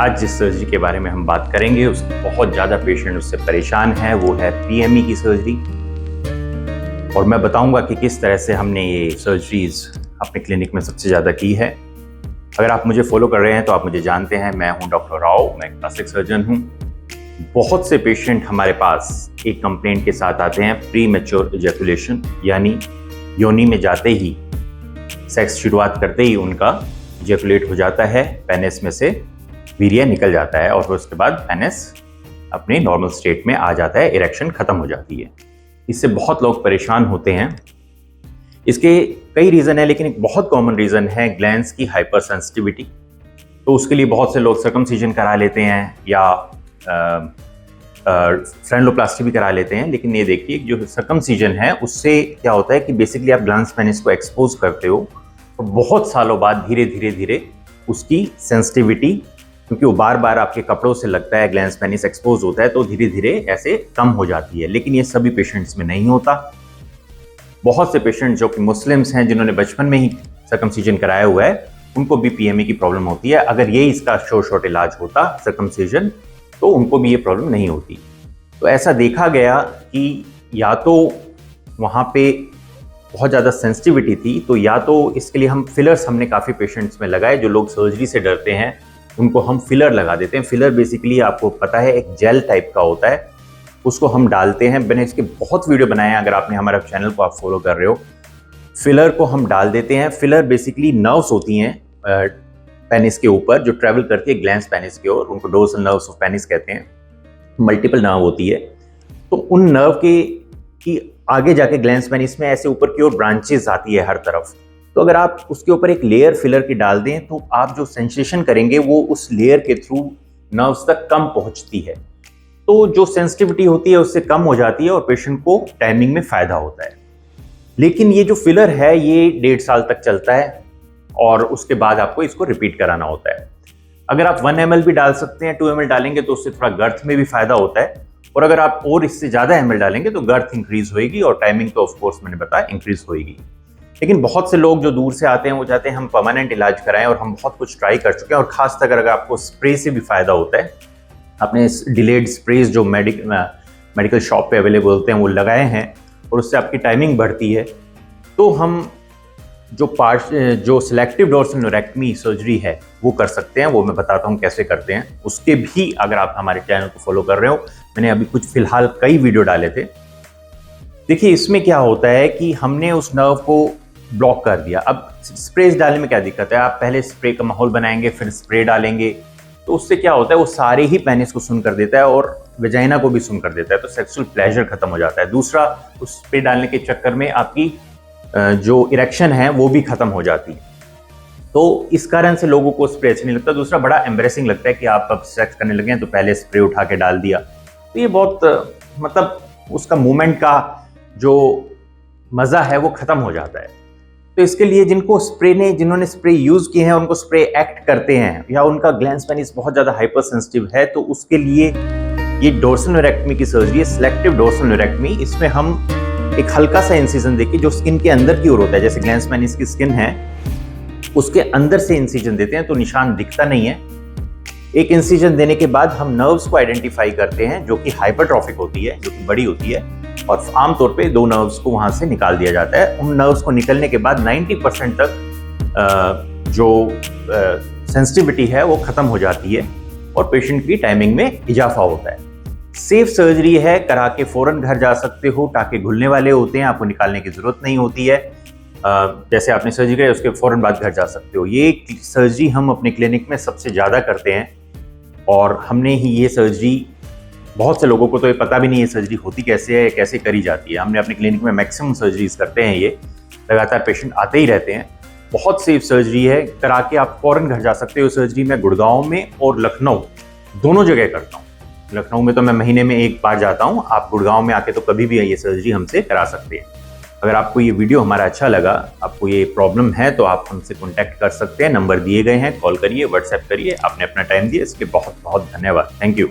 आज जिस सर्जरी के बारे में हम बात करेंगे बहुत ज़्यादा पेशेंट उससे परेशान है, वो है पीएमई की सर्जरी। और मैं बताऊंगा कि किस तरह से हमने ये सर्जरीज अपने क्लिनिक में सबसे ज़्यादा की है। अगर आप मुझे फॉलो कर रहे हैं तो आप मुझे जानते हैं, मैं हूं डॉक्टर राव, मैं एक प्लास्टिक सर्जन हूं। बहुत से पेशेंट हमारे पास एक कंप्लेंट के साथ आते हैं, प्री मैच्योर इजैकुलेशन, यानी योनि में जाते ही, सेक्स शुरुआत करते ही उनका इजैकुलेट हो जाता है, पेनिस में से वीर्य निकल जाता है और फिर उसके बाद पेनिस अपने नॉर्मल स्टेट में आ जाता है, इरेक्शन खत्म हो जाती है। इससे बहुत लोग परेशान होते हैं। इसके कई रीज़न है, लेकिन एक बहुत कॉमन रीज़न है ग्लैंड्स की हाइपर सेंसिटिविटी। तो उसके लिए बहुत से लोग सर्कमसिजन करा लेते हैं या फ्रेनलोप्लास्टी भी करा लेते हैं। लेकिन ये देखिए, जो सर्कमसिजन है उससे क्या होता है कि बेसिकली आप ग्लैंड्स पेनिस को एक्सपोज करते हो और बहुत सालों बाद धीरे धीरे उसकी सेंसिटिविटी, क्योंकि वो बार बार आपके कपड़ों से लगता है, ग्लैंड्स पेनिस एक्सपोज होता है, तो धीरे धीरे ऐसे कम हो जाती है। लेकिन ये सभी पेशेंट्स में नहीं होता। बहुत से पेशेंट जो कि मुस्लिम्स हैं, जिन्होंने बचपन में ही सर्कमसिजन कराया हुआ है, उनको भी पीएमई की प्रॉब्लम होती है। अगर ये इसका शॉर्ट इलाज होता सर्कमसिजन, तो उनको भी ये प्रॉब्लम नहीं होती। तो ऐसा देखा गया कि या तो वहाँ पे बहुत ज़्यादा सेंसिटिविटी थी, तो या तो इसके लिए हम फिलर्स हमने काफ़ी पेशेंट्स में लगाए। जो लोग सर्जरी से डरते हैं उनको हम फिलर लगा देते हैं। फिलर बेसिकली आपको पता है एक जेल टाइप का होता है, उसको हम डालते हैं। मैंने इसके बहुत वीडियो बनाए हैं, अगर आपने हमारे चैनल को आप फॉलो कर रहे हो। फिलर को हम डाल देते हैं। फिलर बेसिकली नर्व्स होती हैं पेनिस के ऊपर, जो ट्रैवल करती है ग्लैंड्स पेनिस की ओर, उनको डोर्सल नर्व्स ऑफ पेनिस कहते हैं। मल्टीपल नर्व होती है, तो उन नर्व की आगे जाके ग्लैंड्स पेनिस में ऐसे ऊपर की ओर ब्रांचेस आती है हर तरफ। तो अगर आप उसके ऊपर एक लेयर फिलर की डाल दें, तो आप जो सेंसेशन करेंगे वो उस लेयर के थ्रू नर्व्स तक कम पहुंचती है, तो जो सेंसिटिविटी होती है उससे कम हो जाती है और पेशेंट को टाइमिंग में फायदा होता है। लेकिन ये जो फिलर है ये 1.5 साल तक चलता है और उसके बाद आपको इसको रिपीट कराना होता है। अगर आप 1 ml भी डाल सकते हैं, 2 ml डालेंगे तो उससे थोड़ा गर्थ में भी फायदा होता है, और अगर आप और इससे ज़्यादा ml डालेंगे तो गर्थ इंक्रीज होएगी और टाइमिंग तो ऑफ कोर्स मैंने बताया इंक्रीज होएगी। लेकिन बहुत से लोग जो दूर से आते हैं वो चाहते हैं हम परमानेंट इलाज कराएं, और हम बहुत कुछ ट्राई कर चुके हैं। और खासकर अगर आपको स्प्रे से भी फायदा होता है, आपने डिलेड स्प्रेज जो मेडिकल शॉप पे अवेलेबल होते हैं वो लगाए हैं और उससे आपकी टाइमिंग बढ़ती है, तो हम जो सिलेक्टिव डोर्सल न्यूरेक्टमी सर्जरी है वो कर सकते हैं। वो मैं बताता हूँ कैसे करते हैं। उसके भी अगर आप हमारे चैनल को फॉलो कर रहे हो, मैंने अभी कुछ फिलहाल कई वीडियो डाले थे। देखिए इसमें क्या होता है कि हमने उस नर्व को ब्लॉक कर दिया। अब स्प्रे डालने में क्या दिक्कत है, आप पहले स्प्रे का माहौल बनाएंगे फिर स्प्रे डालेंगे, तो उससे क्या होता है वो सारे ही पेनिस को सुन कर देता है और वेजाइना को भी सुन कर देता है, तो सेक्सुअल प्लेजर खत्म हो जाता है। दूसरा, उस स्प्रे डालने के चक्कर में आपकी जो इरेक्शन है वो भी खत्म हो जाती है, तो इस कारण से लोगों को स्प्रे अच्छा नहीं लगता। दूसरा, बड़ा एम्बरेसिंग लगता है कि आप अब सेक्स करने लगे हैं तो पहले स्प्रे उठा के डाल दिया, तो ये बहुत मतलब उसका मूवमेंट का जो मज़ा है वो खत्म हो जाता है। तो इसके लिए जिन्होंने स्प्रे यूज़ किए हैं उनको स्प्रे एक्ट करते हैं, या उनका ग्लैंड्स पेनिस बहुत ज़्यादा हाइपर सेंसिटिव है, तो उसके लिए ये डोर्सल न्यूरेक्टमी की सर्जरी है, सिलेक्टिव डोर्सल न्यूरेक्टमी। इसमें हम एक हल्का सा इंसिजन देके, जो स्किन के अंदर की ओर होता है, जैसे ग्लैंड्स पेनिस की स्किन है उसके अंदर से इंसिजन देते हैं, तो निशान दिखता नहीं है। एक इंसिजन देने के बाद हम नर्व्स को आइडेंटिफाई करते हैं जो कि हाइपरट्रॉफिक होती है, जो कि बड़ी होती है, और आमतौर पे 2 नर्व्स को वहां से निकाल दिया जाता है। उन नर्व्स को निकलने के बाद 90% तक जो सेंसिटिविटी है वो खत्म हो जाती है और पेशेंट की टाइमिंग में इजाफा होता है। सेफ सर्जरी है, करा के फौरन घर जा सकते हो, टाके घुलने वाले होते हैं, आपको निकालने की जरूरत नहीं होती है। जैसे आपने सर्जरी कराई उसके फौरन बाद घर जा सकते हो। ये सर्जरी हम अपने क्लिनिक में सबसे ज़्यादा करते हैं, और हमने ही ये सर्जरी, बहुत से लोगों को तो ये पता भी नहीं है सर्जरी होती कैसे है, कैसे करी जाती है। हमने अपने क्लिनिक में मैक्सिमम सर्जरीज करते हैं, ये लगातार पेशेंट आते ही रहते हैं। बहुत सेफ सर्जरी है, करा के आप फौरन घर जा सकते हो। सर्जरी मैं गुड़गांव में और लखनऊ दोनों जगह करता हूँ। लखनऊ में तो मैं महीने में 1 बार जाता हूँ, आप गुड़गांव में आके तो कभी भी ये सर्जरी हमसे करा सकते हैं। अगर आपको ये वीडियो हमारा अच्छा लगा, आपको ये प्रॉब्लम है, तो आप हमसे कॉन्टैक्ट कर सकते हैं, नंबर दिए गए हैं, कॉल करिए, व्हाट्सएप करिए। आपने अपना टाइम दिया, इसके बहुत बहुत धन्यवाद। Thank you.